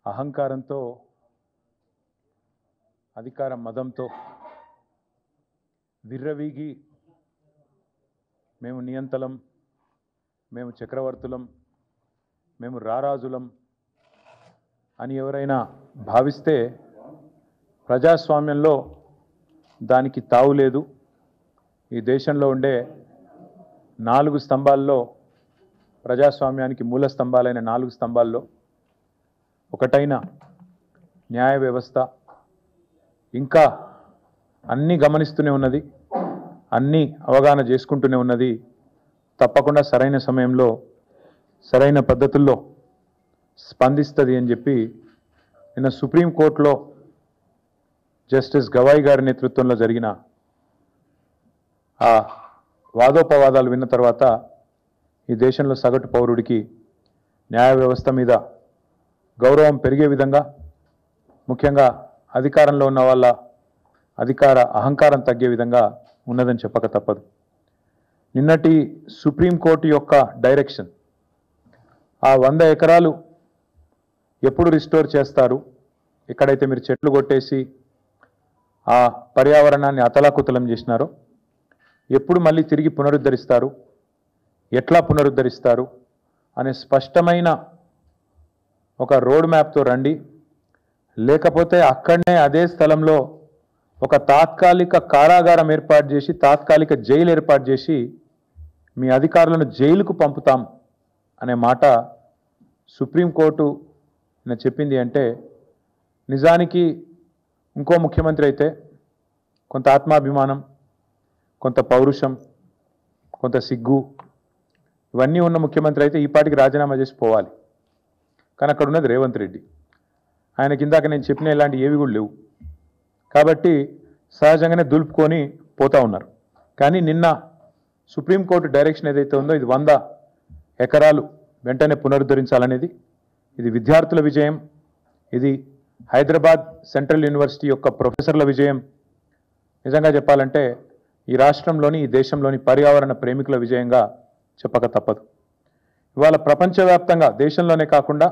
అహంకారంతో అధికార మదంతో విర్రవీగి మేము నియంతలం, మేము చక్రవర్తులం, మేము రారాజులం అని ఎవరైనా భావిస్తే ప్రజాస్వామ్యంలో దానికి తావు లేదు. ఈ దేశంలో ఉండే 4 స్తంభాల్లో, ప్రజాస్వామ్యానికి మూల స్తంభాలైన 4 స్తంభాల్లో ఒకటైన న్యాయ వ్యవస్థ ఇంకా అన్నీ గమనిస్తూనే ఉన్నది, అన్నీ అవగాహన చేసుకుంటూనే ఉన్నది. తప్పకుండా సరైన సమయంలో సరైన పద్ధతుల్లో స్పందిస్తుంది అని చెప్పి నిన్న సుప్రీంకోర్టులో జస్టిస్ గవాయి గారి నేతృత్వంలో జరిగిన ఆ వాదోపవాదాలు విన్న తర్వాత ఈ దేశంలో సగటు పౌరుడికి న్యాయ వ్యవస్థ మీద గౌరవం పెరిగే విధంగా, ముఖ్యంగా అధికారంలో ఉన్న వాళ్ళ అధికార అహంకారం తగ్గే విధంగా ఉన్నదని చెప్పక తప్పదు. నిన్నటి సుప్రీంకోర్టు యొక్క డైరెక్షన్, ఆ 100 ఎకరాలు ఎప్పుడు రిస్టోర్ చేస్తారు, ఎక్కడైతే మీరు చెట్లు కొట్టేసి ఆ పర్యావరణాన్ని అతలాకుతలం చేసినారో ఎప్పుడు మళ్ళీ తిరిగి పునరుద్ధరిస్తారు, ఎట్లా పునరుద్ధరిస్తారు అనే స్పష్టమైన ఒక రోడ్ మ్యాప్తో రండి. లేకపోతే అక్కడనే అదే స్థలంలో ఒక తాత్కాలిక కారాగారం ఏర్పాటు చేసి, తాత్కాలిక జైలు ఏర్పాటు చేసి మీ అధికారులను జైలుకు పంపుతాం అనే మాట సుప్రీంకోర్టు నేను చెప్పింది. అంటే నిజానికి ఇంకో ముఖ్యమంత్రి అయితే కొంత ఆత్మాభిమానం, కొంత పౌరుషం, కొంత సిగ్గు ఇవన్నీ ఉన్న ముఖ్యమంత్రి అయితే ఈ పాటికి రాజీనామా చేసి పోవాలి. కానీ అక్కడ ఉన్నది రేవంత్ రెడ్డి. ఆయనకి ఇందాక నేను చెప్పిన ఇలాంటి ఏవి కూడా లేవు కాబట్టి సహజంగానే దులుపుకొని పోతూ ఉన్నారు. కానీ నిన్న సుప్రీంకోర్టు డైరెక్షన్ ఏదైతే ఉందో ఇది 100 ఎకరాలు వెంటనే పునరుద్ధరించాలనేది, ఇది విద్యార్థుల విజయం, ఇది హైదరాబాద్ సెంట్రల్ యూనివర్సిటీ యొక్క ప్రొఫెసర్ల విజయం. నిజంగా చెప్పాలంటే ఈ రాష్ట్రంలోని, ఈ దేశంలోని పర్యావరణ ప్రేమికుల విజయంగా చెప్పక తప్పదు. ఇవాళ ప్రపంచవ్యాప్తంగా, దేశంలోనే కాకుండా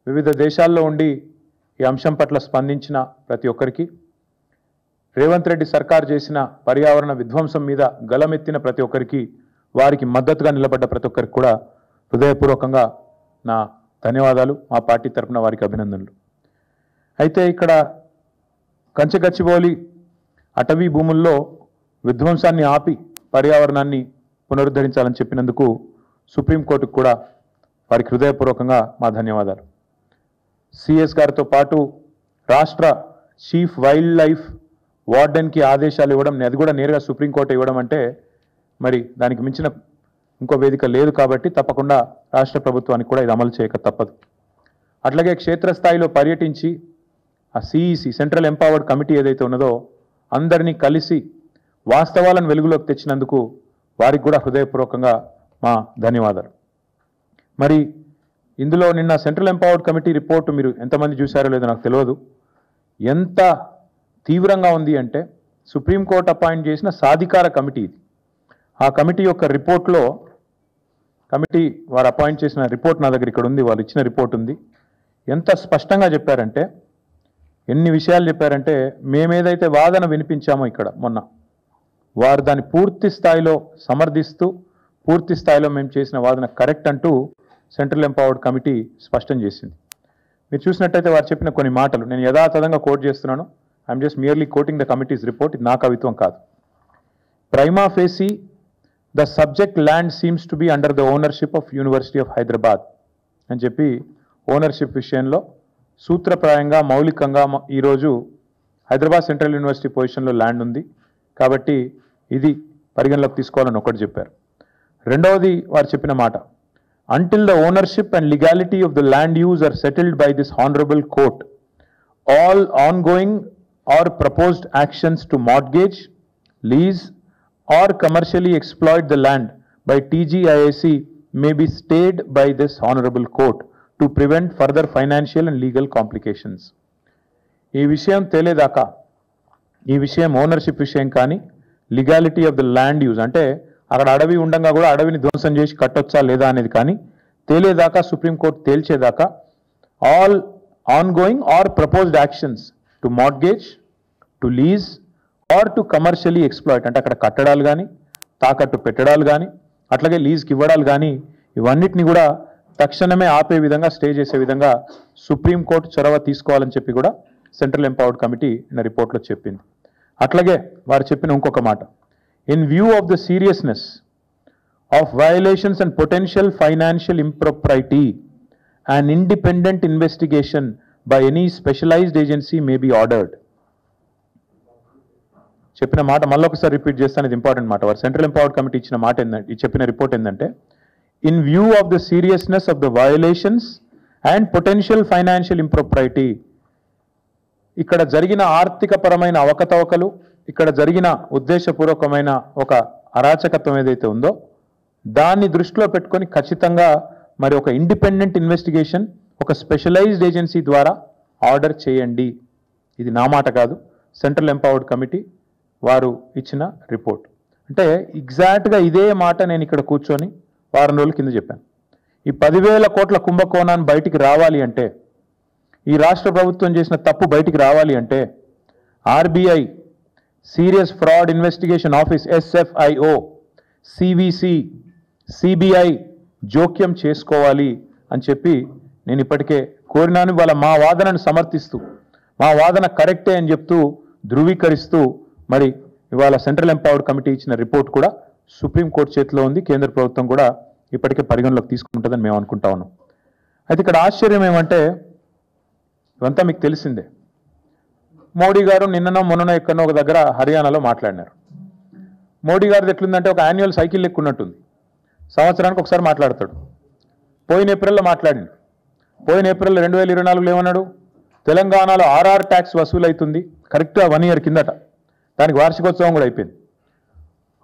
వివిధ దేశాల్లో ఉండి ఈ అంశం పట్ల స్పందించిన ప్రతి ఒక్కరికి, రేవంత్ రెడ్డి సర్కార్ చేసిన పర్యావరణ విధ్వంసం మీద గలమెత్తిన ప్రతి ఒక్కరికి, వారికి మద్దతుగా నిలబడ్డ ప్రతి ఒక్కరికి కూడా హృదయపూర్వకంగా నా ధన్యవాదాలు, మా పార్టీ తరఫున వారికి అభినందనలు. అయితే ఇక్కడ కంచగచ్చిబౌలి అటవీ భూముల్లో విధ్వంసాన్ని ఆపి పర్యావరణాన్ని పునరుద్ధరించాలని చెప్పినందుకు సుప్రీంకోర్టుకు కూడా వారికి హృదయపూర్వకంగా మా ధన్యవాదాలు. సిఎస్ గారితో పాటు రాష్ట్ర చీఫ్ వైల్డ్ లైఫ్ వార్డెన్కి ఆదేశాలు ఇవ్వడం, అది కూడా నేరుగా సుప్రీంకోర్టు ఇవ్వడం అంటే మరి దానికి మించిన ఇంకో వేదిక లేదు. కాబట్టి తప్పకుండా రాష్ట్ర ప్రభుత్వానికి కూడా ఇది అమలు చేయక తప్పదు. అట్లాగే క్షేత్రస్థాయిలో పర్యటించి ఆ సిఈసి సెంట్రల్ ఎంపవర్డ్ కమిటీ ఏదైతే ఉన్నదో అందరినీ కలిసి వాస్తవాలను వెలుగులోకి తెచ్చినందుకు వారికి కూడా హృదయపూర్వకంగా మా ధన్యవాదాలు. మరి ఇందులో నిన్న సెంట్రల్ ఎంపవర్డ్ కమిటీ రిపోర్టు మీరు ఎంతమంది చూశారో లేదో నాకు తెలియదు. ఎంత తీవ్రంగా ఉంది అంటే సుప్రీంకోర్టు అపాయింట్ చేసిన సాధికార కమిటీ ఇది. ఆ కమిటీ యొక్క రిపోర్ట్లో, కమిటీ వారు అపాయింట్ చేసిన రిపోర్ట్ నా దగ్గర ఇక్కడ ఉంది, వాళ్ళు ఇచ్చిన రిపోర్ట్ ఉంది. ఎంత స్పష్టంగా చెప్పారంటే, ఎన్ని విషయాలు చెప్పారంటే, మేమేదైతే వాదన వినిపించామో ఇక్కడ మొన్న, వారు దాన్ని పూర్తి స్థాయిలో సమర్థిస్తూ పూర్తి స్థాయిలో మేము చేసిన వాదన కరెక్ట్ అంటూ సెంట్రల్ ఎంపవర్డ్ కమిటీ స్పష్టం చేసింది. మీరు చూసినట్టయితే వారు చెప్పిన కొన్ని మాటలు నేను యథాతథంగా కోట్ చేస్తున్నాను. I'm just merely coating the committees report. ఇది నా కవిత్వం కాదు. Prima facie the subject land seems to be under the ownership of university of Hyderabad అని చెప్పి ఓనర్షిప్ విషయంలో సూత్రప్రాయంగా, మౌలికంగా ఈరోజు హైదరాబాద్ సెంట్రల్ యూనివర్సిటీ పొజిషన్లో ల్యాండ్ ఉంది కాబట్టి ఇది పరిగణలోకి తీసుకోవాలని ఒకటి చెప్పారు. రెండవది వారు చెప్పిన మాట, until the ownership and legality of the land use are settled by this honorable court, all ongoing or proposed actions to mortgage, lease or commercially exploit the land by TGIAC may be stayed by this honorable court to prevent further financial and legal complications. ఈ విషయం తేలేదాకా, ఈ విషయం ownership విషయం కానీ, legality of the land use అంటే అక్కడ అడవి ఉండగా కూడా అడవిని ధ్వంసం చేసి కట్టొచ్చా లేదా అనేది కానీ తేలేదాకా, సుప్రీంకోర్టు తేల్చేదాకా all ongoing or proposed actions to mortgage, to lease or to commercially exploit అంటే అక్కడ కట్టడాలు కానీ తాకట్టు పెట్టడాలు కానీ అట్లాగే లీజ్కి ఇవ్వడాలు కానీ ఇవన్నిటిని కూడా తక్షణమే ఆపే విధంగా స్టే చేసే విధంగా సుప్రీంకోర్టు చొరవ తీసుకోవాలని చెప్పి కూడా సెంట్రల్ ఎంపవర్డ్ కమిటీ నిన్న రిపోర్ట్లో చెప్పింది. అట్లాగే వారు చెప్పిన ఇంకొక మాట, in view of the seriousness of violations and potential financial impropriety an independent investigation by any specialized agency may be ordered. చెప్పిన మాట మళ్ళీ ఒకసారి రిపీట్ చేస్తాను, ఇది ఇంపార్టెంట్ మాట. వారు సెంట్రల్ ఎంపవర్డ్ కమిటీ ఇచ్చిన మాట ఏంటంటే, చెప్పిన రిపోర్ట్ ఏంటంటే, in view of the seriousness of the violations and potential financial impropriety, ఇక్కడ జరిగిన ఆర్థిక పరమైన అవకతవకలు, ఇక్కడ జరిగిన ఉద్దేశపూర్వకమైన ఒక అరాచకత్వం ఏదైతే ఉందో దాన్ని దృష్టిలో పెట్టుకొని ఖచ్చితంగా మరి ఒక ఇండిపెండెంట్ ఇన్వెస్టిగేషన్ ఒక స్పెషలైజ్డ్ ఏజెన్సీ ద్వారా ఆర్డర్ చేయండి. ఇది నా మాట కాదు, సెంట్రల్ ఎంపవర్డ్ కమిటీ వారు ఇచ్చిన రిపోర్ట్. అంటే ఎగ్జాక్ట్గా ఇదే మాట నేను ఇక్కడ కూర్చొని వారం రోజుల కింద చెప్పాను. ఈ 10,000 కోట్ల కుంభకోణాన్ని బయటికి రావాలి అంటే, ఈ రాష్ట్ర ప్రభుత్వం చేసిన తప్పు బయటికి రావాలి అంటే RBI, serious fraud investigation office SFIO, CVC, CBI జోక్యం చేసుకోవాలి అని చెప్పి నేను ఇప్పటికే కోరినాను. వాళ్ళ మా వాదనను సమర్థిస్తూ, మా వాదన కరెక్టే అని చెప్తూ ధృవీకరిస్తూ మరి ఇవాళ సెంట్రల్ ఎంపవర్డ్ కమిటీ ఇచ్చిన రిపోర్ట్ కూడా సుప్రీంకోర్టు చేతిలో ఉంది. కేంద్ర ప్రభుత్వం కూడా ఇప్పటికే పరిగణలోకి తీసుకుంటుందని మేము అనుకుంటా ఉన్నాం. అయితే ఇక్కడ ఆశ్చర్యం ఏమంటే, ఇవంతా మీకు తెలిసిందే. మోడీ గారు నిన్ననో మొన్ననో ఎక్కడనో ఒక దగ్గర హర్యానాలో మాట్లాడినారు. మోడీ గారిది ఎట్లుందంటే ఒక యాన్యువల్ సైకిల్ లెక్కున్నట్టుంది. సంవత్సరానికి ఒకసారి మాట్లాడతాడు. పోయిన ఏప్రిల్లో మాట్లాడింది. పోయిన ఏప్రిల్ 2024లో ఏమన్నాడు, తెలంగాణలో RR ట్యాక్స్ వసూలు అవుతుంది. కరెక్ట్గా 1 year కిందట, దానికి వార్షికోత్సవం కూడా అయిపోయింది.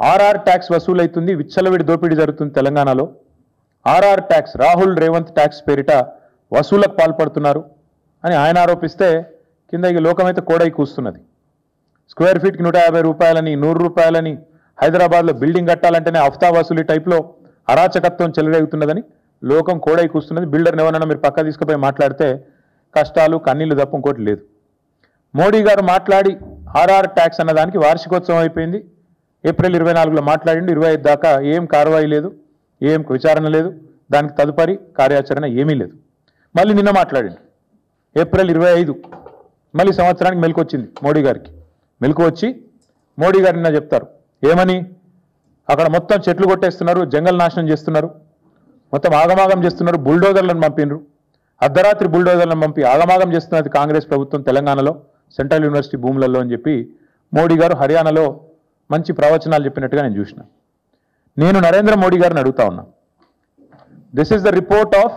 RR ట్యాక్స్ వసూలు అవుతుంది, విచ్చలవిడి దోపిడీ జరుగుతుంది తెలంగాణలో. RR tax, Rahul Revanth tax పేరిట వసూలకు పాల్పడుతున్నారు అని ఆయన ఆరోపిస్తే కింద ఇక లోకమైతే కోడై కూస్తున్నది. స్క్వేర్ ఫీట్కి 150 రూపాయలని, 100 రూపాయలని, హైదరాబాద్లో బిల్డింగ్ కట్టాలంటేనే హఫ్తా వసూలు టైప్లో అరాచకత్వం చెలరేగుతున్నదని లోకం కోడై కూస్తున్నది. బిల్డర్ని ఎవరన్నా మీరు పక్క తీసుకుపోయి మాట్లాడితే కష్టాలు కన్నీళ్లు తప్ప ఇంకోటి లేదు. మోడీ గారు మాట్లాడి RR ట్యాక్స్ అన్నదానికి వార్షికోత్సవం అయిపోయింది. ఏప్రిల్ 24లో మాట్లాడిండు. 25 దాకా ఏం కార్వాయి లేదు, ఏం విచారణ లేదు, దానికి తదుపరి కార్యాచరణ ఏమీ లేదు. మళ్ళీ నిన్న మాట్లాడిండు ఏప్రిల్ 25. మళ్ళీ సంవత్సరానికి మెలకు వచ్చింది మోడీ గారికి. మెలకు వచ్చి మోడీ గారు నిన్న చెప్తారు ఏమని, అక్కడ మొత్తం చెట్లు కొట్టేస్తున్నారు, జంగల్ నాశనం చేస్తున్నారు, మొత్తం ఆగమాగం చేస్తున్నారు, బుల్డోజర్లను పంపినరు, అర్ధరాత్రి బుల్డోజర్లను పంపి ఆగమాగం చేస్తున్నది కాంగ్రెస్ ప్రభుత్వం తెలంగాణలో సెంట్రల్ యూనివర్సిటీ భూములలో అని చెప్పి మోడీ గారు హర్యానాలో మంచి ప్రవచనాలు చెప్పినట్టుగా నేను చూసిన. నేను నరేంద్ర మోడీ గారిని అడుగుతా ఉన్నా, this is the report of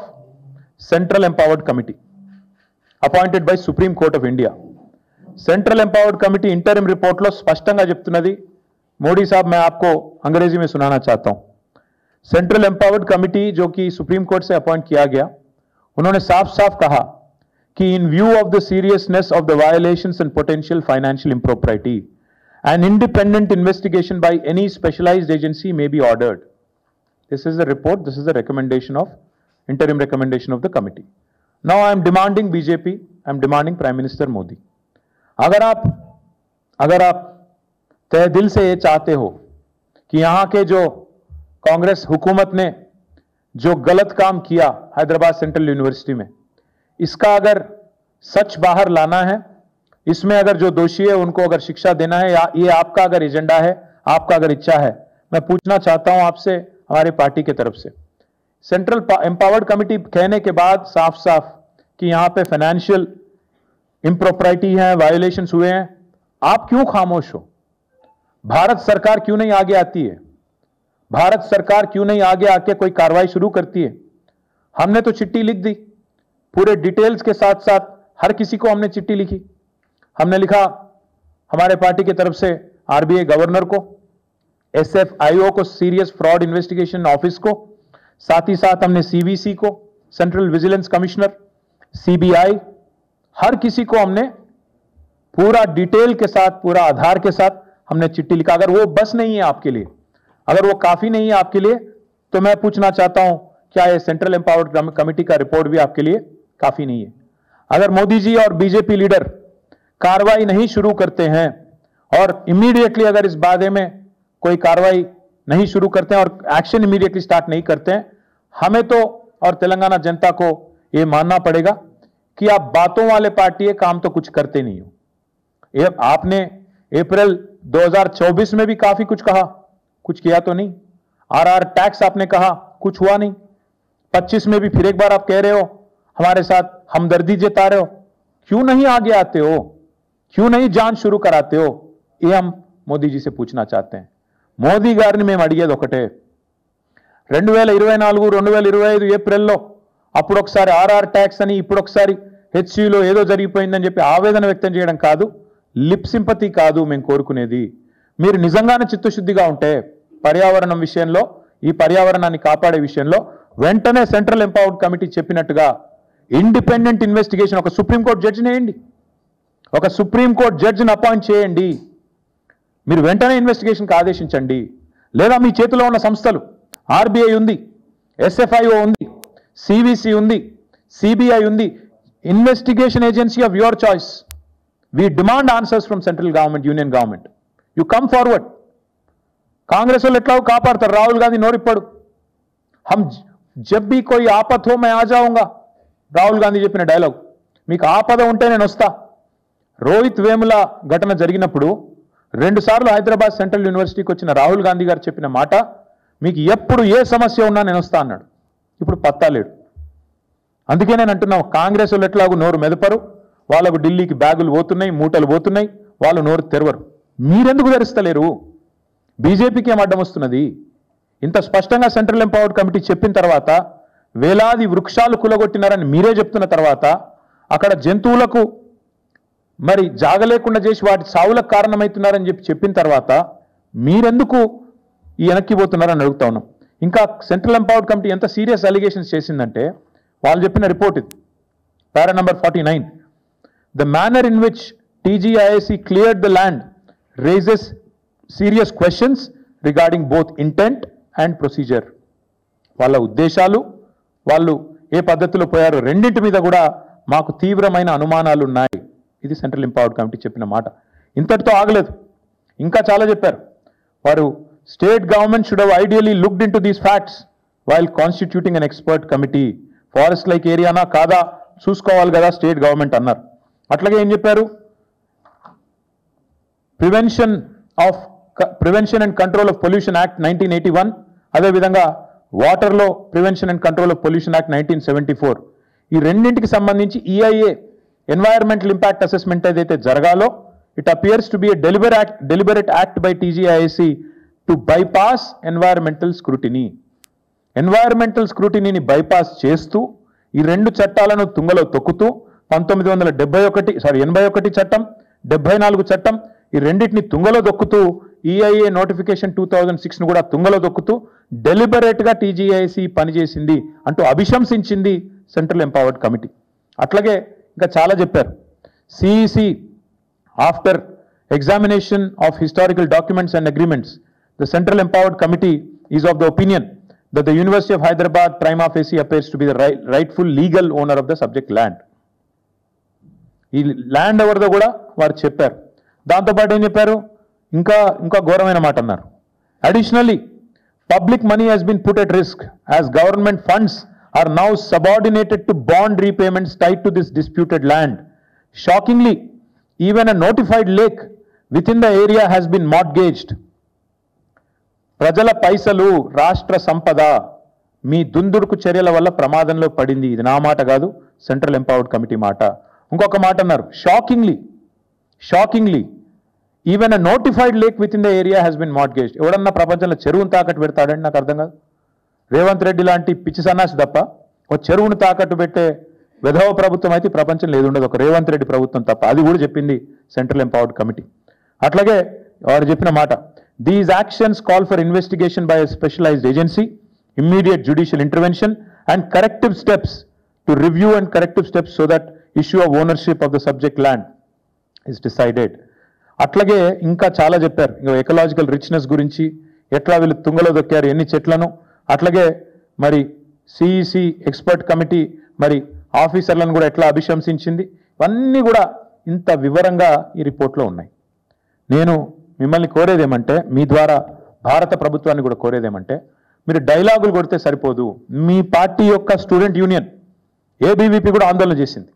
central empowered committee appointed by supreme court of India. Central empowered committee interim report స్పష్టంగా చెప్తున్నది. मोदी साहब, मैं आपको अंग्रेजी में सुनाना चाहता हूं. सेंट्रल एम्पावर्ड कमिटी जो कि सुप्रीम कोर्ट से अपॉइंट किया गया, उन्होंने साफ साफ कहा कि in view of the seriousness of the violations and potential financial impropriety, an independent investigation by any specialized agency may be ordered. This is the report, this is the recommendation of interim recommendation of the committee. Now I am demanding BJP, I am demanding Prime Minister Modi, अगर आप तय दिल से ये चाहते हो कि यहाँ के जो कांग्रेस हुकूमत ने जो गलत काम किया हैदराबाद सेंट्रल यूनिवर्सिटी में, इसका अगर सच बाहर लाना है, इसमें अगर जो दोषी है उनको अगर शिक्षा देना है, या ये आपका अगर एजेंडा है, आपका अगर इच्छा है, मैं पूछना चाहता हूं आपसे, हमारे पार्टी की तरफ से, सेंट्रल एम्पावर्ड कमिटी कहने के बाद साफ साफ कि यहां पे फाइनेंशियल इंप्रोप्राइटी है, वायोलेशंस हुए हैं, आप क्यों खामोश हो? भारत सरकार क्यों नहीं आगे आती है? भारत सरकार क्यों नहीं आगे आके कोई कार्रवाई शुरू करती है? हमने तो चिट्ठी लिख दी पूरे डिटेल्स के साथ साथ, हर किसी को हमने चिट्ठी लिखी. हमने लिखा हमारे पार्टी की तरफ से आरबीआई गवर्नर को, SFIO को, सीरियस फ्रॉड इन्वेस्टिगेशन ऑफिस को, साथ ही साथ हमने CVC को, सेंट्रल विजिलेंस कमिश्नर, CBI, हर किसी को हमने पूरा डिटेल के साथ, पूरा आधार के साथ हमने चिट्ठी लिखा. अगर वो बस नहीं है आपके लिए, अगर वो काफी नहीं है आपके लिए, तो मैं पूछना चाहता हूं क्या ये सेंट्रल एम्पावर्ड कमेटी का रिपोर्ट भी आपके लिए काफी नहीं है? अगर मोदी जी और बीजेपी लीडर कार्रवाई नहीं शुरू करते हैं और इमीडिएटली अगर इस बारे में कोई कार्रवाई नहीं शुरू करते हैं और एक्शन इमीडिएटली स्टार्ट नहीं करते हैं, हमें तो और तेलंगाना जनता को यह मानना पड़ेगा कि आप बातों वाले पार्टी है, काम तो कुछ करते नहीं हो। आपने अप्रैल 2024 में भी काफी कुछ कहा, कुछ किया तो नहीं। आरआर टैक्स आपने कहा, कुछ हुआ नहीं। 25 में भी फिर एक बार आप कह रहे हो हमारे साथ हमदर्दी जता रहे हो, क्यों नहीं आगे आते हो, क्यों नहीं जांच शुरू कराते हो? ये हम मोदी जी से पूछना चाहते हैं। మోదీ గారిని మేము అడిగేది ఒకటే, 2024-2025 ఏప్రిల్లో అప్పుడు ఒకసారి ఆర్ఆర్ ట్యాక్స్ అని ఇప్పుడు ఒకసారి హెచ్సిలో ఏదో జరిగిపోయిందని చెప్పి ఆవేదన వ్యక్తం చేయడం కాదు, లిప్ సింపతి కాదు మేము కోరుకునేది. మీరు నిజంగానే చిత్తశుద్ధిగా ఉంటే పర్యావరణం విషయంలో, ఈ పర్యావరణాన్ని కాపాడే విషయంలో వెంటనే సెంట్రల్ ఎంపవర్డ్ కమిటీ చెప్పినట్టుగా ఇండిపెండెంట్ ఇన్వెస్టిగేషన్, ఒక సుప్రీంకోర్టు జడ్జిని వేయండి, ఒక సుప్రీంకోర్టు జడ్జిని అపాయింట్ చేయండి. మీరు వెంటనే ఇన్వెస్టిగేషన్కి ఆదేశించండి. లేదా మీ చేతిలో ఉన్న సంస్థలు, ఆర్బీఐ ఉంది, ఎస్ఎఫ్ఐఓ ఉంది, సివిసి ఉంది, సిబిఐ ఉంది, investigation agency of your choice. We demand answers from central government, union government. You come forward. Congress वाले एट्ला कापाड़तारु, राहुल गांधी नोरिप्पडु. हम जब भी कोई आपत हो मैं आ जाऊंगा, राहुल गांधी చెప్పిన డైలాగ్. మీకు ఆపద ఉంటే నేను వస్తా. రోహిత్ వేముల ఘటన జరిగినప్పుడు 2 సార్లు హైదరాబాద్ సెంట్రల్ యూనివర్సిటీకి వచ్చిన రాహుల్ గాంధీ గారు చెప్పిన మాట, మీకు ఎప్పుడు ఏ సమస్య ఉన్నా నేను వస్తా అన్నాడు. ఇప్పుడు పత్తా లేడు. అందుకే నేను అంటున్నా, కాంగ్రెస్ వాళ్ళు ఎట్లాగూ నోరు మెదపరు, వాళ్ళకు ఢిల్లీకి బ్యాగులు పోతున్నాయి, మూటలు పోతున్నాయి, వాళ్ళు నోరు తెరవరు. మీరెందుకు తెరుస్తలేరు? బీజేపీకి ఏం అడ్డం వస్తున్నది? ఇంత స్పష్టంగా సెంట్రల్ ఎంపవర్డ్ కమిటీ చెప్పిన తర్వాత, వేలాది వృక్షాలు కులగొట్టినారని మీరే చెప్తున్న తర్వాత, అక్కడ జంతువులకు మరి జాగలేకుండా చేసి వాటి సావులకు కారణమవుతున్నారని చెప్పిన తర్వాత మీరెందుకు ఈ వెనక్కి పోతున్నారని అడుగుతా ఉన్నాం. ఇంకా సెంట్రల్ ఎంపవర్డ్ కమిటీ ఎంత సీరియస్ అలిగేషన్స్ చేసిందంటే, వాళ్ళు చెప్పిన రిపోర్ట్ ఇది, పారా number 49. The manner in which TGIAC cleared the land raises serious questions regarding both intent and procedure. వాళ్ళ ఉద్దేశాలు, వాళ్ళు ఏ పద్ధతిలో పోయారో రెండింటి మీద కూడా మాకు తీవ్రమైన అనుమానాలు ఉన్నాయి. ఇది సెంట్రల్ ఎంపవర్డ్ కమిటీ చెప్పిన మాట. ఇంతటితో ఆగలేదు, ఇంకా చాలా చెప్పారు. వారు state government should have ideally looked into these facts while constituting an expert committee. Forest like ఏరియానా కాదా చూసుకోవాలి కదా స్టేట్ గవర్నమెంట్ అన్నారు. అట్లాగే ఏం చెప్పారు, prevention and control of pollution act 1981, అదేవిధంగా వాటర్లో prevention and control of pollution act 1974, ఈ రెండింటికి సంబంధించి ఈఐఏ ఎన్వైరన్మెంటల్ ఇంపాక్ట్ అసెస్మెంట్ ఏదైతే జరగాలో, it appears to be a deliberate act by TGIAC to bypass environmental scrutiny. Environmental స్క్రూటినీని బైపాస్ చేస్తూ ఈ 2 చట్టాలను తుంగలో తొక్కుతూ 1981 చట్టం, 74 చట్టం, ఈ రెండింటిని తుంగలో దొక్కుతూ ఈఐఏ నోటిఫికేషన్ 2006ను కూడా తుంగలో దొక్కుతూ డెలిబరేట్గా టీజీఐసీ పనిచేసింది అంటూ అభిశంసించింది సెంట్రల్ ఎంపవర్డ్ కమిటీ. అట్లాగే ఇంకా చాలా చెప్పారు. CEC after examination of historical documents and agreements, the central empowered committee is of the opinion that the University of Hyderabad prima facie appears to be the rightful legal owner of the subject land. ఈ land ఎవరిదో కూడా వారు చెప్పారు. దాంతోపాటు ఏం చెప్పారు, ఇంకా ఘోరమైన మాట అన్నారు. Additionally public money has been put at risk as government funds are now subordinated to bond repayments tied to this disputed land. Shockingly even a notified lake within the area has been mortgaged. ప్రజల పైసలు, రాష్ట్ర సంపద మీ దుందుడుకు చర్యల వల్ల ప్రమాదంలో పడింది. ఇది నా మాట కాదు, సెంట్రల్ ఎంపవర్డ్ కమిటీ మాట. ఇంకొక మాట అన్నారు, shockingly even a notified lake within the area has been mortgaged. ఎవడన్నా ప్రపంచంలో చెరువును తాకట్టు పెడతాడండి? నాకు అర్థం కాదు. రేవంత్ రెడ్డి లాంటి పిచ్చి సన్నాసి తప్ప ఒక చెరువును తాకట్టు పెట్టే విధవ ప్రభుత్వం అయితే ప్రపంచంలో ఏది ఉండదు, ఒక రేవంత్ రెడ్డి ప్రభుత్వం తప్ప. అది కూడా చెప్పింది సెంట్రల్ ఎంపవర్డ్ కమిటీ. అట్లాగే వారు చెప్పిన మాట, these actions call for investigation by a specialized agency, immediate judicial intervention and corrective steps to review and corrective steps so that issue of ownership of the subject land is decided. అట్లాగే ఇంకా చాలా చెప్పారు. ఇంకా ecological richness గురించి, ఎట్లా వీళ్ళు తుంగలో దొక్కారు ఎన్ని చెట్లను. అట్లాగే మరి సిఈసి ఎక్స్పర్ట్ కమిటీ మరి ఆఫీసర్లను కూడా ఎట్లా అభిశంసించింది, ఇవన్నీ కూడా ఇంత వివరంగా ఈ రిపోర్ట్లో ఉన్నాయి. నేను మిమ్మల్ని కోరేదేమంటే, మీ ద్వారా భారత ప్రభుత్వాన్ని కూడా కోరేదేమంటే, మీరు డైలాగులు కొడితే సరిపోదు. మీ పార్టీ యొక్క స్టూడెంట్ యూనియన్ ఏబీవీపీ కూడా ఆందోళన చేసింది,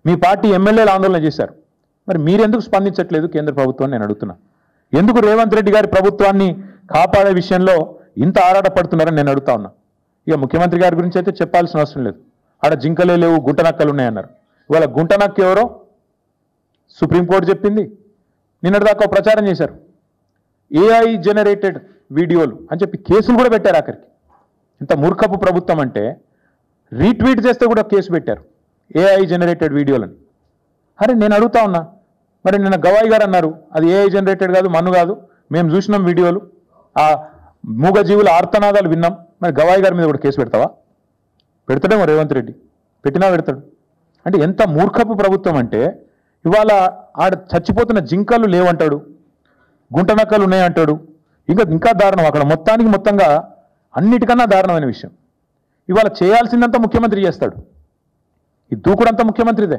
మీ పార్టీ ఎమ్మెల్యేలు ఆందోళన చేశారు. మరి మీరెందుకు స్పందించట్లేదు కేంద్ర ప్రభుత్వాన్ని నేను అడుగుతున్నా. ఎందుకు రేవంత్ రెడ్డి గారి ప్రభుత్వాన్ని కాపాడే విషయంలో ఇంత ఆరాటపడుతున్నారని నేను అడుగుతా ఉన్నా. ఇక ముఖ్యమంత్రి గారి గురించి అయితే చెప్పాల్సిన అవసరం లేదు. ఆడ జింకలే లేవు, గుంటనక్కలు ఉన్నాయన్నారు. ఇవాళ గుంటనక్క ఎవరో సుప్రీంకోర్టు చెప్పింది. నిన్నటిదాకా ప్రచారం చేశారు, ఏఐ జనరేటెడ్ వీడియోలు అని చెప్పి కేసులు కూడా పెట్టారు. ఆఖరికి ఇంత మూర్ఖపు ప్రభుత్వం అంటే రీట్వీట్ చేస్తే కూడా కేసు పెట్టారు, ఏఐ జనరేటెడ్ వీడియోలని. అరే నేను అడుగుతా ఉన్నా, మరి నిన్న గవాయి గారు అన్నారు అది ఏఐ జనరేటెడ్ కాదు, మన్ను కాదు, మేము చూసినాం వీడియోలు, ఆ మూగజీవుల ఆర్తనాదాలు విన్నాం. మరి గవాయి గారి మీద కూడా కేసు పెడతావా? పెడతాడేమో రేవంత్ రెడ్డి, పెట్టినా పెడతాడు. అంటే ఎంత మూర్ఖపు ప్రభుత్వం అంటే, ఇవాళ ఆడ చచ్చిపోతున్న జింకలు లేవంటాడు, గుంటనక్కలు ఉన్నాయంటాడు. ఇంకా దారుణం, అక్కడ మొత్తంగా అన్నిటికన్నా దారుణమైన విషయం, ఇవాళ చేయాల్సిందంతా ముఖ్యమంత్రి చేస్తాడు. ఈ దూకుడంతా ముఖ్యమంత్రిదే,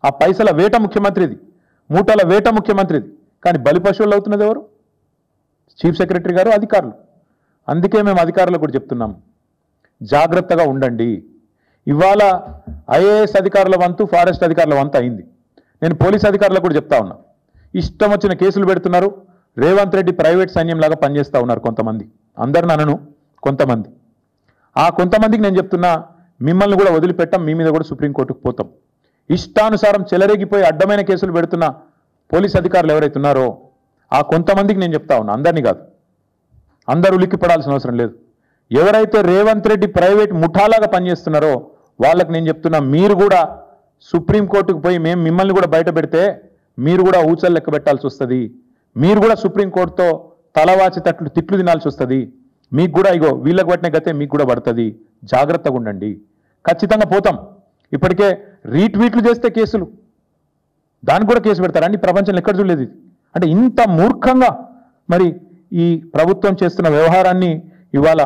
ఆ పైసల వేట ముఖ్యమంత్రిది, మూటల వేట ముఖ్యమంత్రిది. కానీ బలి పశువులు అవుతున్నది ఎవరు? చీఫ్ సెక్రటరీ గారు, అధికారులు. అందుకే మేము అధికారులకు కూడా చెప్తున్నాము, జాగ్రత్తగా ఉండండి. ఇవాళ ఐఏఎస్ అధికారుల వంతు, ఫారెస్ట్ అధికారుల వంతు అయింది. నేను పోలీస్ అధికారులకు కూడా చెప్తా ఉన్నా, ఇష్టం వచ్చిన కేసులు పెడుతున్నారు. రేవంత్ రెడ్డి ప్రైవేట్ సైన్యంలాగా పనిచేస్తూ ఉన్నారు కొంతమంది, అందరిని అనను, కొంతమంది. ఆ కొంతమందికి నేను చెప్తున్నా, మిమ్మల్ని కూడా వదిలిపెట్టాం, మీ మీద కూడా సుప్రీంకోర్టుకు పోతాం. ఇష్టానుసారం చెలరేగిపోయి అడ్డమైన కేసులు పెడుతున్న పోలీస్ అధికారులు ఎవరైతే ఉన్నారో ఆ కొంతమందికి నేను చెప్తా ఉన్నా, అందరినీ కాదు, అందరూ ఉలిక్కిపడాల్సిన అవసరం లేదు. ఎవరైతే రేవంత్ రెడ్డి ప్రైవేట్ ముఠాలాగా పనిచేస్తున్నారో వాళ్ళకి నేను చెప్తున్నా, మీరు కూడా సుప్రీంకోర్టుకు పోయి మేము మిమ్మల్ని కూడా బయట పెడితే మీరు కూడా ఊచలు లెక్క పెట్టాల్సి వస్తుంది. మీరు కూడా సుప్రీంకోర్టుతో తలవాచి తిట్లు తినాల్సి వస్తుంది. మీకు కూడా ఇగో వీళ్ళకి పట్టిన గతే మీకు కూడా పడుతుంది. జాగ్రత్తగా ఉండండి. ఖచ్చితంగా పోతాం. ఇప్పటికే రీట్వీట్లు చేస్తే కేసులు, దానికి కూడా కేసు పెడతారండి. ప్రపంచంలో ఎక్కడ చూడలేదు ఇది. అంటే ఇంత మూర్ఖంగా మరి ఈ ప్రభుత్వం చేస్తున్న వ్యవహారాన్ని ఇవాళ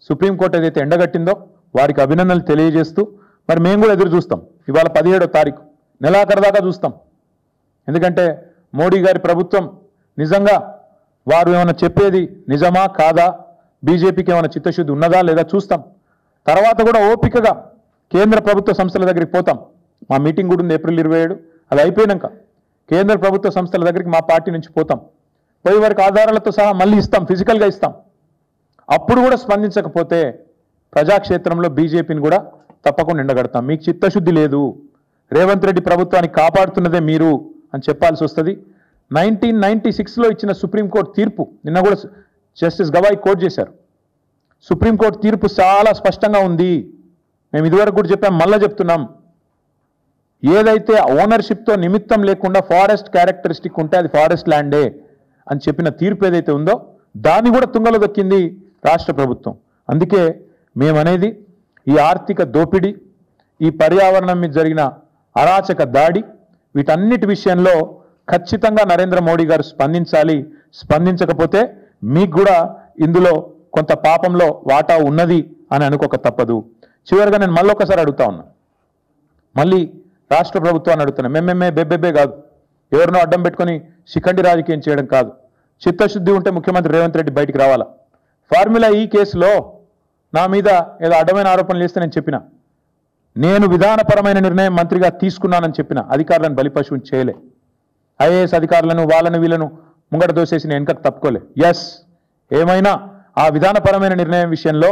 సుప్రీంకోర్టు ఏదైతే ఎండగట్టిందో వారికి అభినందనలు తెలియజేస్తూ మరి మేము కూడా ఎదురు చూస్తాం. ఇవాళ 17వ తారీఖు నెలాఖరు దాకా చూస్తాం. ఎందుకంటే మోడీ గారి ప్రభుత్వం నిజంగా వారు ఏమైనా చెప్పేది నిజమా కాదా, బీజేపీకి ఏమైనా చిత్తశుద్ధి ఉన్నదా లేదా చూస్తాం. తర్వాత కూడా ఓపికగా కేంద్ర ప్రభుత్వ సంస్థల దగ్గరికి పోతాం. మా మీటింగ్ కూడా ఉంది ఏప్రిల్ 27. అది అయిపోయినాక కేంద్ర ప్రభుత్వ సంస్థల దగ్గరికి మా పార్టీ నుంచి పోతాం. పోయి వారికి ఆధారాలతో సహా మళ్ళీ ఇస్తాం, ఫిజికల్గా ఇస్తాం. అప్పుడు కూడా స్పందించకపోతే ప్రజాక్షేత్రంలో బీజేపీని కూడా తప్పకుండా ఎండగడతాం. మీకు చిత్తశుద్ధి లేదు, రేవంత్ రెడ్డి ప్రభుత్వాన్ని కాపాడుతున్నదే మీరు అని చెప్పాల్సి వస్తుంది. 1996లో ఇచ్చిన సుప్రీంకోర్టు తీర్పు నిన్న కూడా జస్టిస్ గవాయి కోట్ చేశారు. సుప్రీంకోర్టు తీర్పు చాలా స్పష్టంగా ఉంది. మేము ఇదివరకు కూడా చెప్పాం, మళ్ళీ చెప్తున్నాం. ఏదైతే ఓనర్షిప్తో నిమిత్తం లేకుండా ఫారెస్ట్ క్యారెక్టరిస్టిక్ ఉంటే అది ఫారెస్ట్ ల్యాండే అని చెప్పిన తీర్పు ఏదైతే ఉందో దాన్ని కూడా తుంగలో దొక్కింది రాష్ట్ర ప్రభుత్వం. అందుకే మేమనేది ఈ ఆర్థిక దోపిడీ, ఈ పర్యావరణం మీద జరిగిన అరాచక దాడి, వీటన్నిటి విషయంలో ఖచ్చితంగా నరేంద్ర మోడీ గారు స్పందించాలి. స్పందించకపోతే మీకు కూడా ఇందులో కొంత పాపంలో వాటా ఉన్నది అని అనుకోక తప్పదు. చివరిగా నేను మళ్ళీ ఒకసారి అడుగుతా ఉన్నా, మళ్ళీ రాష్ట్ర ప్రభుత్వాన్ని అడుగుతున్నా. మేమేమే బెబ్బెబ్బే కాదు, ఎవరినో అడ్డం పెట్టుకొని శిఖండి రాజకీయం చేయడం కాదు. చిత్తశుద్ధి ఉంటే ముఖ్యమంత్రి రేవంత్ రెడ్డి బయటికి రావాలా. ఫార్ములా ఈ కేసులో నా మీద ఏదో అడ్డమైన ఆరోపణలు చేస్తే నేను చెప్పిన, నేను విధానపరమైన నిర్ణయం మంత్రిగా తీసుకున్నానని చెప్పిన, అధికారులను బలిపశువుని చేయలే. ఐఏఎస్ అధికారులను వాళ్ళను వీళ్ళను ముంగట దోసేసి నేను వెనకకు తప్పుకోలే. ఎస్, ఏమైనా ఆ విధానపరమైన నిర్ణయం విషయంలో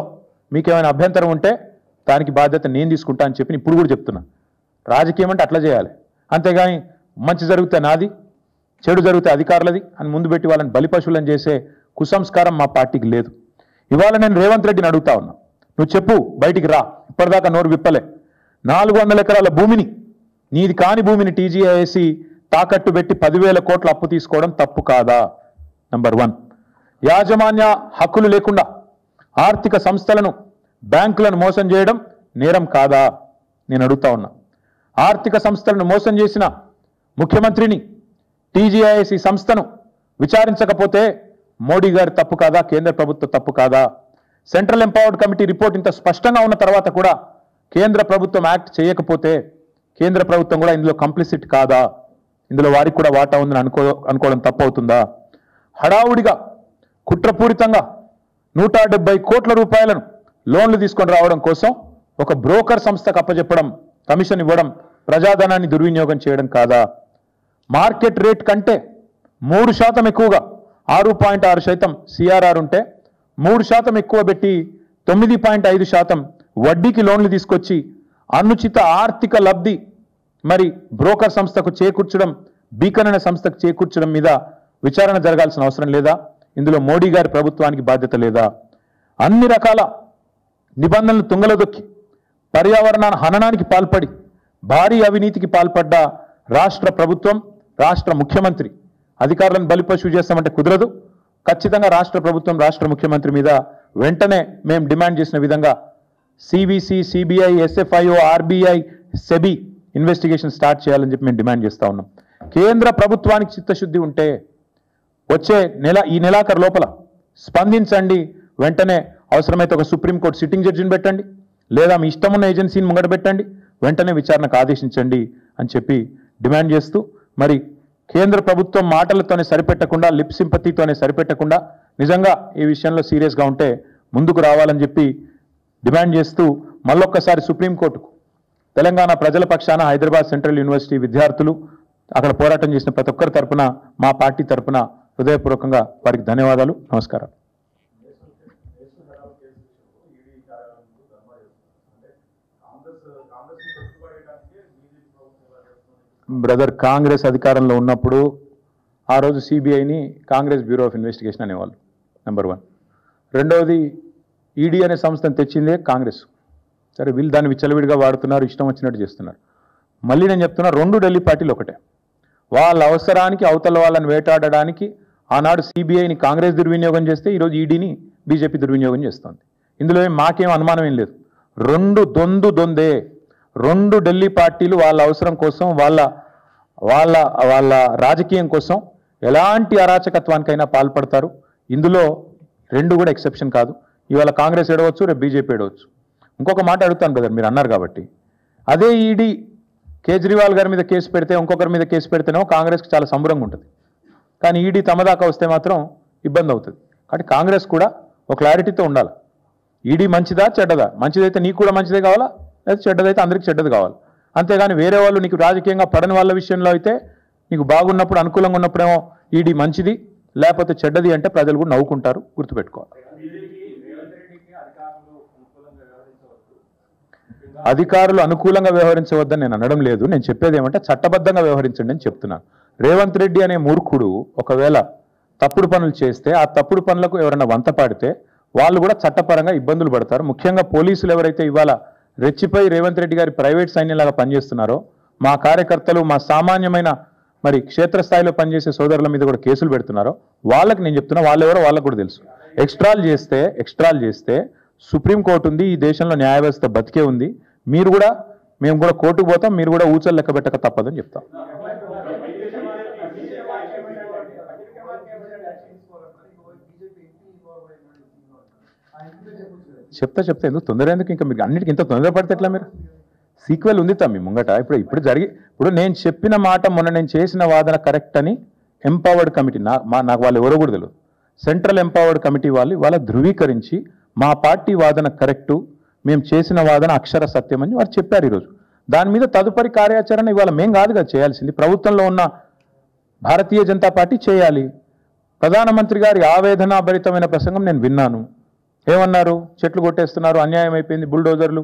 మీకేమైనా అభ్యంతరం ఉంటే దానికి బాధ్యత నేను తీసుకుంటా అని చెప్పి ఇప్పుడు కూడా చెప్తున్నా. రాజకీయం అంటే అట్లా చేయాలి, అంతేగాని మంచి జరిగితే నాది, చెడు జరిగితే అధికారులది అని ముందు పెట్టి వాళ్ళని బలిపశువులను చేసే కుసంస్కారం మా పార్టీకి లేదు. ఇవాళ నేను రేవంత్ రెడ్డిని అడుగుతా ఉన్నా, నువ్వు చెప్పు, బయటికి రా. ఇప్పటిదాకా నోరు విప్పలే. 400 ఎకరాల భూమిని, నీది కాని భూమిని టీజీఐఏసీ తాకట్టు పెట్టి 10,000 కోట్ల అప్పు తీసుకోవడం తప్పు కాదా? నంబర్ 1. యాజమాన్య హక్కులు లేకుండా ఆర్థిక సంస్థలను, బ్యాంకులను మోసం చేయడం నేరం కాదా? నేను అడుగుతా ఉన్నా. ఆర్థిక సంస్థలను మోసం చేసిన ముఖ్యమంత్రిని, టీజీఐఏసీ సంస్థను విచారించకపోతే మోడీ గారి తప్పు కాదా? కేంద్ర ప్రభుత్వ తప్పు కాదా? సెంట్రల్ ఎంపవర్డ్ కమిటీ రిపోర్ట్ ఇంత స్పష్టంగా ఉన్న తర్వాత కూడా కేంద్ర ప్రభుత్వం యాక్ట్ చేయకపోతే కేంద్ర ప్రభుత్వం కూడా ఇందులో కంప్లిసిట్ కాదా? ఇందులో వారికి కూడా వాటా ఉందని అనుకోవడం తప్పవుతుందా? హడావుడిగా కుట్రపూరితంగా 170 కోట్ల రూపాయలను లోన్లు తీసుకొని రావడం కోసం ఒక బ్రోకర్ సంస్థకు అప్పచెప్పడం, కమిషన్ ఇవ్వడం ప్రజాధనాన్ని దుర్వినియోగం చేయడం కాదా? మార్కెట్ రేట్ కంటే 3% ఎక్కువగా 6.6% సిఆర్ఆర్ ఉంటే 3% ఎక్కువ పెట్టి 9.5% వడ్డీకి లోన్లు తీసుకొచ్చి అనుచిత ఆర్థిక లబ్ధి మరి బ్రోకర్ సంస్థకు చేకూర్చడం, బీకన్ అనే సంస్థకు చేకూర్చడం మీద విచారణ జరగాల్సిన అవసరం లేదా? ఇందులో మోడీ గారి ప్రభుత్వానికి బాధ్యత లేదా? అన్ని రకాల నిబంధనలు తుంగలో దొక్కి పర్యావరణ హననానికి పాల్పడి భారీ అవినీతికి పాల్పడ్డ రాష్ట్ర ప్రభుత్వం, రాష్ట్ర ముఖ్యమంత్రి అధికారులను బలిపశువు చేస్తామంటే కుదరదు. ఖచ్చితంగా రాష్ట్ర ప్రభుత్వం, రాష్ట్ర ముఖ్యమంత్రి మీద వెంటనే మేము డిమాండ్ చేసిన విధంగా CBC, CBI, SFIO, RBI, SEBI investigation start చేయాలని చెప్పి మేము డిమాండ్ చేస్తా ఉన్నాం. కేంద్ర ప్రభుత్వానికి చిత్తశుద్ధి ఉంటే వచ్చే ఈ నెలాఖరు లోపల స్పందించండి. వెంటనే అవసరమైతే ఒక సుప్రీంకోర్టు సిట్టింగ్ జడ్జిని పెట్టండి, లేదా మీ ఇష్టమున్న ఏజెన్సీని ముంగట పెట్టండి, వెంటనే విచారణకు ఆదేశించండి అని చెప్పి డిమాండ్ చేస్తూ, మరి కేంద్ర ప్రభుత్వం మాటలతోనే సరిపెట్టకుండా, లిప్ సింపతితోనే సరిపెట్టకుండా నిజంగా ఈ విషయంలో సీరియస్గా ఉంటే ముందుకు రావాలని చెప్పి డిమాండ్ చేస్తూ మళ్ళొక్కసారి సుప్రీంకోర్టుకు తెలంగాణ ప్రజల పక్షాన హైదరాబాద్ సెంట్రల్ యూనివర్సిటీ విద్యార్థులు అక్కడ పోరాటం చేసిన ప్రతి ఒక్కరి తరపున, మా పార్టీ తరపున హృదయపూర్వకంగా వారికి ధన్యవాదాలు, నమస్కారం. బ్రదర్, కాంగ్రెస్ అధికారంలో ఉన్నప్పుడు ఆ రోజు సిబిఐని కాంగ్రెస్ బ్యూరో ఆఫ్ ఇన్వెస్టిగేషన్ అనేవాళ్ళు, నెంబర్ 1. రెండవది ఈడీ అనే సంస్థను తెచ్చిందే కాంగ్రెస్. సరే, వీళ్ళు దాన్ని విచ్చలవిడిగా వాడుతున్నారు, ఇష్టం వచ్చినట్టు చేస్తున్నారు. మళ్ళీ నేను చెప్తున్నా, 2 ఢిల్లీ పార్టీలు ఒకటే. వాళ్ళ అవసరానికి అవతల వాళ్ళని వేటాడడానికి ఆనాడు సిబిఐని కాంగ్రెస్ దుర్వినియోగం చేస్తే ఈరోజు ఈడీని బీజేపీ దుర్వినియోగం చేస్తుంది. ఇందులో మాకేం అనుమానం ఏం లేదు. 2 దొందే. 2 ఢిల్లీ పార్టీలు వాళ్ళ అవసరం కోసం, వాళ్ళ రాజకీయం కోసం ఎలాంటి అరాచకత్వానికైనా పాల్పడతారు. ఇందులో 2 కూడా ఎక్సెప్షన్ కాదు. ఇవాళ కాంగ్రెస్ ఏడవచ్చు, రేపు బీజేపీ ఏడవచ్చు. ఇంకొక మాట అడుగుతాను బ్రదర్, మీరు అన్నారు కాబట్టి, అదే ఈడీ కేజ్రీవాల్ గారి మీద కేసు పెడితే, ఇంకొకరి మీద కేసు పెడితేనో కాంగ్రెస్కి చాలా సంబరంగా ఉంటుంది. కానీ ఈడీ తమ దాకా వస్తే మాత్రం ఇబ్బంది అవుతుంది. కాబట్టి కాంగ్రెస్ కూడా ఒక క్లారిటీతో ఉండాలి. ఈడీ మంచిదా చెడ్డదా? మంచిదైతే నీకు కూడా మంచిదే కావాలా, లేదా చెడ్డదైతే అందరికీ చెడ్డది కావాలి. అంతేగాని వేరే వాళ్ళు నీకు రాజకీయంగా పడని వాళ్ళ విషయంలో అయితే నీకు బాగున్నప్పుడు, అనుకూలంగా ఉన్నప్పుడేమో ఈడీ మంచిది, లేకపోతే చెడ్డది అంటే ప్రజలు కూడా నవ్వుకుంటారు, గుర్తుపెట్టుకోవాలి. అధికారులు అనుకూలంగా వ్యవహరించవద్దని నేను అనడం లేదు. నేను చెప్పేది ఏమంటే చట్టబద్ధంగా వ్యవహరించండి అని చెప్తున్నాను. రేవంత్ రెడ్డి అనే మూర్ఖుడు ఒకవేళ తప్పుడు పనులు చేస్తే, ఆ తప్పుడు పనులకు ఎవరైనా వంత పాడితే వాళ్ళు కూడా చట్టపరంగా ఇబ్బందులు పడతారు. ముఖ్యంగా పోలీసులు ఎవరైతే ఇవాళ రెచ్చిపోయి రేవంత్ రెడ్డి గారి ప్రైవేట్ సైన్యంలాగా పనిచేస్తున్నారో, మా కార్యకర్తలు, మా సామాన్యమైన మరి క్షేత్రస్థాయిలో పనిచేసే సోదరుల మీద కూడా కేసులు పెడుతున్నారో వాళ్ళకి నేను చెప్తున్నా, వాళ్ళెవరో వాళ్ళకు కూడా తెలుసు. ఎక్స్ట్రాల్ చేస్తే సుప్రీంకోర్టు ఉంది, ఈ దేశంలో న్యాయ వ్యవస్థ బతికే ఉంది. మేము కూడా కోర్టుకు పోతాం, మీరు కూడా ఊచలు లెక్క పెట్టక తప్పదని చెప్తాం. చెప్తా ఎందుకు తొందర, ఎందుకు ఇంకా మీరు అన్నిటికీ ఇంత తొందర పడితే ఎట్లా? మీరు సీక్వెల్ ఉంది మీ ముంగట. ఇప్పుడు నేను చెప్పిన మాట, మొన్న నేను చేసిన వాదన కరెక్ట్ అని ఎంపవర్డ్ కమిటీ, నాకు వాళ్ళు ఎవరో కూడా తెలియదు, సెంట్రల్ ఎంపవర్డ్ కమిటీ వాళ్ళు ధృవీకరించి మా పార్టీ వాదన కరెక్టు, మేము చేసిన వాదన అక్షర సత్యం అని వారు చెప్పారు ఈరోజు. దాని మీద తదుపరి కార్యాచరణ ఇవాళ మేం కాదుగా చేయాల్సింది, ప్రభుత్వంలో ఉన్న భారతీయ జనతా పార్టీ చేయాలి. ప్రధానమంత్రి గారి ఆవేదనాభరితమైన ప్రసంగం నేను విన్నాను. ఏమన్నారు? చెట్లు కొట్టేస్తున్నారు, అన్యాయం అయిపోయింది, బుల్డోజర్లు,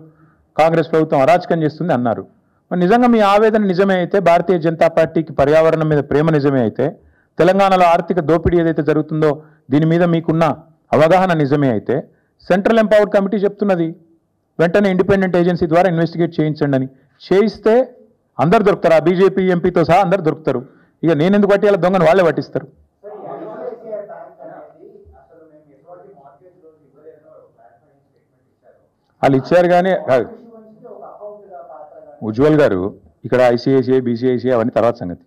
కాంగ్రెస్ ప్రభుత్వం అరాచకం చేస్తుంది అన్నారు. మరి నిజంగా మీ ఆవేదన నిజమే అయితే, భారతీయ జనతా పార్టీకి పర్యావరణం మీద ప్రేమ నిజమే అయితే, తెలంగాణలో ఆర్థిక దోపిడీ ఏదైతే జరుగుతుందో దీని మీద మీకున్న అవగాహన నిజమే అయితే, సెంట్రల్ ఎంపవర్డ్ కమిటీ చెప్తున్నది వెంటనే ఇండిపెండెంట్ ఏజెన్సీ ద్వారా ఇన్వెస్టిగేట్ చేయించండి అని. చేయిస్తే అందరు దొరుకుతారు, ఆ బీజేపీ ఎంపీతో సహా అందరు దొరుకుతారు. ఇక నేను ఎందుకు పట్టి అలా దొంగను వాళ్ళే పట్టిస్తారు. వాళ్ళు ఇచ్చారు కానీ ఉజ్వల్ గారు, ఇక్కడ ఐసీఐసీఐ, బీసీఐసీఐ అవన్నీ తర్వాత సంగతి.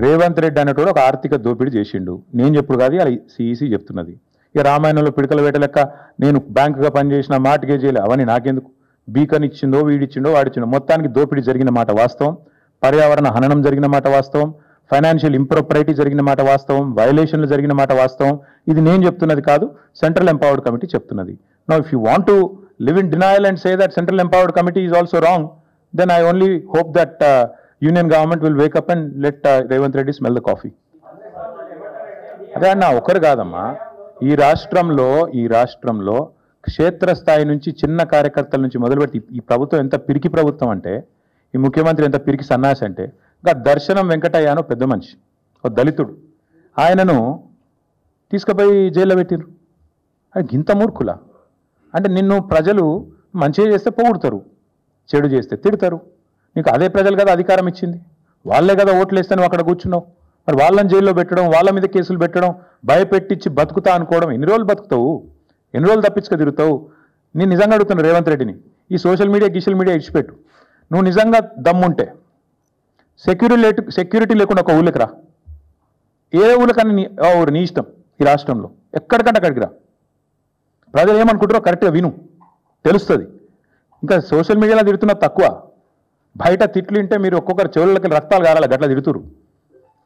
రేవంత్ రెడ్డి అనేటోడు ఒక ఆర్థిక దోపిడీ చేసిండు. నేను చెప్పుడు కాదు, అలా సిఈసీ చెప్తున్నది. ఇక రామాయణంలో పిడకల వేట లెక్క నేను బ్యాంకుగా పనిచేసిన, మార్టిగేజ్ చేయలే, అవన్నీ నాకెందుకు? బీకన్ ఇచ్చిందో వీడిచ్చిండో వాడిచ్చిండో మొత్తానికి దోపిడీ జరిగిన మాట వాస్తవం, పర్యావరణ హననం జరిగిన మాట వాస్తవం, ఫైనాన్షియల్ ఇంప్రాపరిటీ జరిగిన మాట వాస్తవం, వయలేషన్లు జరిగిన మాట వాస్తవం. ఇది నేను చెప్తున్నది కాదు, సెంట్రల్ ఎంపవర్డ్ కమిటీ చెప్తున్నది. Now if you want to live in denial and say that central empowered committee is also wrong, then I only hope that union government will wake up and let Revanth Reddy smell the coffee. అదే అన్న ఒకరు కాదమ్మా, ఈ రాష్ట్రంలో క్షేత్రస్థాయి నుంచి చిన్న కార్యకర్తల నుంచి మొదలుపెట్టి ఈ ప్రభుత్వం ఎంత పిరికి ప్రభుత్వం అంటే, ఈ ముఖ్యమంత్రి ఎంత పిరికి సన్నాసి అంటే, ఇంకా దర్శనం వెంకటయ్య అనో పెద్ద మనిషి, ఒక దళితుడు, ఆయనను తీసుకుపోయి జైల్లో పెట్టిరు. అది గింత మూర్ఖులా? అంటే నిన్ను ప్రజలు మంచిగా చేస్తే పొగుడుతారు, చెడు చేస్తే తిడతారు. నీకు అదే ప్రజలు కదా అధికారం ఇచ్చింది, వాళ్ళే కదా ఓట్లు వేస్తే నువ్వు అక్కడ కూర్చున్నావు. మరి వాళ్ళని జైల్లో పెట్టడం, వాళ్ళ మీద కేసులు పెట్టడం, భయపెట్టించి బతుకుతా అనుకోవడం, ఎన్ని రోజులు బతుకుతావు? ఎన్ని రోజులు తప్పించుకు తిరుగుతావు? నేను నిజంగా అడుగుతున్నా రేవంత్ రెడ్డిని, ఈ సోషల్ మీడియా ఇడిచిపెట్టు. నువ్వు నిజంగా దమ్ముంటే సెక్యూరిటీ లేకుండా ఒక ఊళ్ళకి రా, ఏ ఊళ్ళకన్నా ఊరు నీ ఇష్టం, ఈ రాష్ట్రంలో ఎక్కడికంటే అక్కడికి రా. ప్రజలు ఏమనుకుంటారో కరెక్ట్గా విను, తెలుస్తుంది. ఇంకా సోషల్ మీడియాలో తిడుతున్న తక్కువ, బయట తిట్లు వింటే మీరు ఒక్కొక్కరు చెవులకి రక్తాలు గారాలి గట్లా తిడుతురు.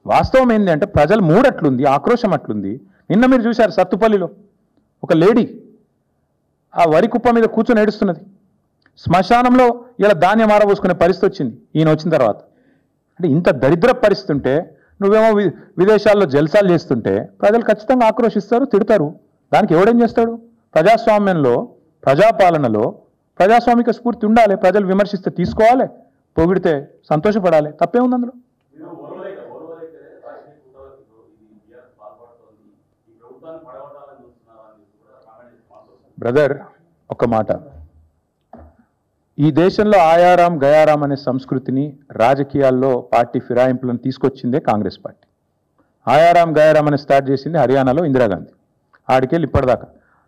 వాస్తవం ఏంటి అంటే ప్రజల మూడ్ అట్లుంది, ఆక్రోశం అట్లుంది. నిన్న మీరు చూశారు సత్తుపల్లిలో ఒక లేడీ ఆ వరి కుప్ప మీద కూర్చొని ఏడుస్తున్నది. శ్మశానంలో ఇలా ధాన్యం ఆరబోసుకునే పరిస్థితి వచ్చింది ఈయన వచ్చిన తర్వాత. అంటే ఇంత దరిద్ర పరిస్థితి ఉంటే నువ్వేమో విదేశాల్లో జల్సాలు చేస్తుంటే ప్రజలు ఖచ్చితంగా ఆక్రోశిస్తారు, తిడతారు. దానికి ఎవడేం చేస్తాడు? ప్రజాస్వామ్యంలో, ప్రజాపాలనలో ప్రజాస్వామిక స్ఫూర్తి ఉండాలి. ప్రజలు విమర్శిస్తే తీసుకోవాలి, పొగిడితే సంతోషపడాలి. తప్పే ఉంది అందులో? బ్రదర్ ఒక మాట, ఈ దేశంలో ఆయారాం గయారాం అనే సంస్కృతిని రాజకీయాల్లో పార్టీ ఫిరాయింపులను తీసుకొచ్చిందే కాంగ్రెస్ పార్టీ. ఆయారాం గయారాం అని స్టార్ట్ చేసింది హర్యానాలో ఇందిరాగాంధీ. ఆడికెళ్ళి ఇప్పటిదాకా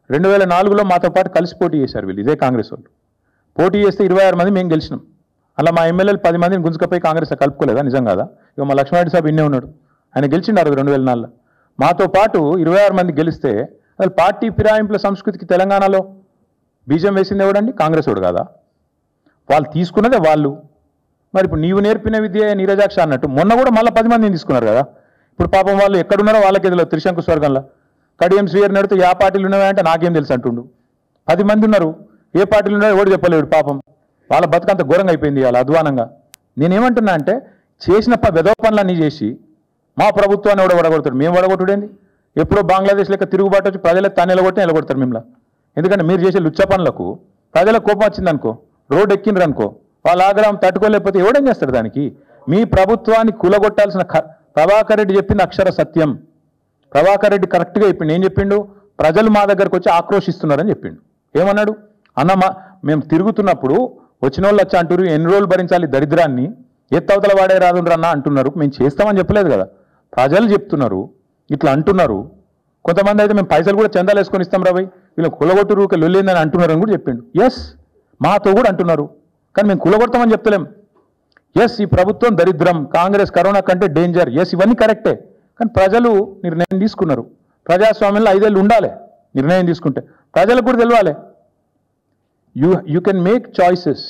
2004లో మాతో పాటు కలిసి పోటీ చేశారు వీళ్ళు, ఇదే కాంగ్రెస్ వాళ్ళు. పోటీ చేస్తే 26 మంది మేము గెలిచినాం. అలా మా ఎమ్మెల్యేలు 10 మందిని గుంజుకపోయి కాంగ్రెస్ కలుపుకోలేదా? నిజం కాదా? ఇక మా లక్ష్మారెడ్డి సాబ్ ఇన్నే ఉన్నాడు, ఆయన గెలిచిండారు 2004లో. మాతో పాటు 26 మంది గెలిస్తే అసలు పార్టీ ఫిరాయింపుల సంస్కృతికి తెలంగాణలో బీజం వేసింది ఎవడండి? కాంగ్రెస్ వాడు కాదా? వాళ్ళు తీసుకున్నదే వాళ్ళు. మరి ఇప్పుడు నీవు నేర్పిన విద్య నీరజాక్ష అన్నట్టు మొన్న కూడా మళ్ళీ 10 మందిని తీసుకున్నారు కదా. ఇప్పుడు పాపం వాళ్ళు ఎక్కడున్నారో వాళ్ళకి ఎదులో త్రిశంకు స్వర్గంలో కడియం శ్రీయర్ నడితే ఏ పార్టీలు ఉన్నాయంటే నాకేం తెలుసు అంటుండు. 10 మంది ఉన్నారు, ఏ పార్టీలు ఉన్నారో ఎవడు చెప్పలేడు. పాపం వాళ్ళ బతుకంత ఘోరంగా అయిపోయింది వాళ్ళ అధ్వానంగా. నేనేమంటున్నా అంటే చేసిన వెధవ పనులన్నీ చేసి మా ప్రభుత్వాన్ని ఎవడ వడగొడతాడు. మేము వడగొట్టుడేంది? ఎప్పుడో బంగ్లాదేశ్ లెక్క తిరుగుబాటు వచ్చి ప్రజలకు తాను నిలగొడతారు మిమ్మల్ని. ఎందుకంటే మీరు చేసే లుచ్చ పనులకు ప్రజలకు కోపం వచ్చిందనుకో, రోడ్డు ఎక్కిండ్రు అనుకో, వాళ్ళ ఆగ్రహం తట్టుకోలేకపోతే ఎవడేం చేస్తాడు దానికి? మీ ప్రభుత్వాన్ని కూలగొట్టాల్సిన ప్రభాకర్ రెడ్డి చెప్పింది అక్షర సత్యం. ప్రభాకర్ రెడ్డి కరెక్ట్గా చెప్పిండు. ఏం చెప్పిండు? ప్రజలు మా దగ్గరకు వచ్చి ఆక్రోషిస్తున్నారని చెప్పిండు. ఏమన్నాడు? అన్న మేము తిరుగుతున్నప్పుడు వచ్చిన వాళ్ళు వచ్చి అంటారు ఎన్ని రోజులు భరించాలి దరిద్రాన్ని, ఎత్తవతల వాడే రాదుండ్రన్నా అంటున్నారు. మేము చేస్తామని చెప్పలేదు కదా, ప్రజలు చెప్తున్నారు, ఇట్లా అంటున్నారు. కొంతమంది అయితే మేము పైసలు కూడా చందాలు వేసుకొని ఇస్తాం రాబోయ్, వీళ్ళు కులగొట్టురు లొల్లిందని అంటున్నారు అని కూడా చెప్పిండు. ఎస్, మాతో కూడా అంటున్నారు, కానీ మేము కులగొడతామని చెప్తలేం. ఎస్, ఈ ప్రభుత్వం దరిద్రం, కాంగ్రెస్ కరోనా కంటే డేంజర్, ఎస్ ఇవన్నీ కరెక్టే. కానీ ప్రజలు నిర్ణయం తీసుకున్నారు. ప్రజాస్వామ్యంలో 5 ఏళ్ళు ఉండాలి. నిర్ణయం తీసుకుంటే ప్రజలకు కూడా తెలియాలి. You can make choices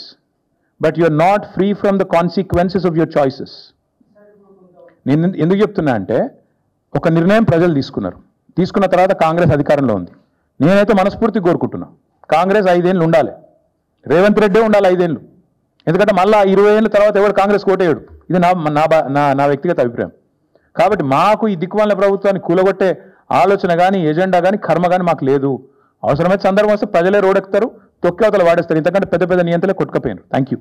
but you are not free from the consequences of your choices. నేను ఎందుకు చెప్తున్నా అంటే ఒక నిర్ణయం ప్రజలు తీసుకున్నారు, తీసుకున్న తర్వాత కాంగ్రెస్ అధికారంలో ఉంది. నేనైతే మనస్ఫూర్తిగా కోరుకుంటున్నా కాంగ్రెస్ 5 ఏళ్ళు ఉండాలి, రేవంత్ రెడ్డే ఉండాలి 5 ఏళ్ళు. ఎందుకంటే మళ్ళీ 20 ఏళ్ళ తర్వాత ఎవరు కాంగ్రెస్ కోటేయడు. ఇది నా వ్యక్తిగత అభిప్రాయం. కాబట్టి మాకు ఈ దిక్కుమాలిన ప్రభుత్వాన్ని కూలగొట్టే ఆలోచన కానీ ఎజెండా కానీ కర్మ కానీ మాకు లేదు. అవసరమైతే సందర్భం వస్తే ప్రజలే రోడెక్కుతారు, తొక్కి అవతల వాడేస్తారు. ఇంతకంటే పెద్ద నియంత్రణలే కొట్టుకపోయినారు. Thank you.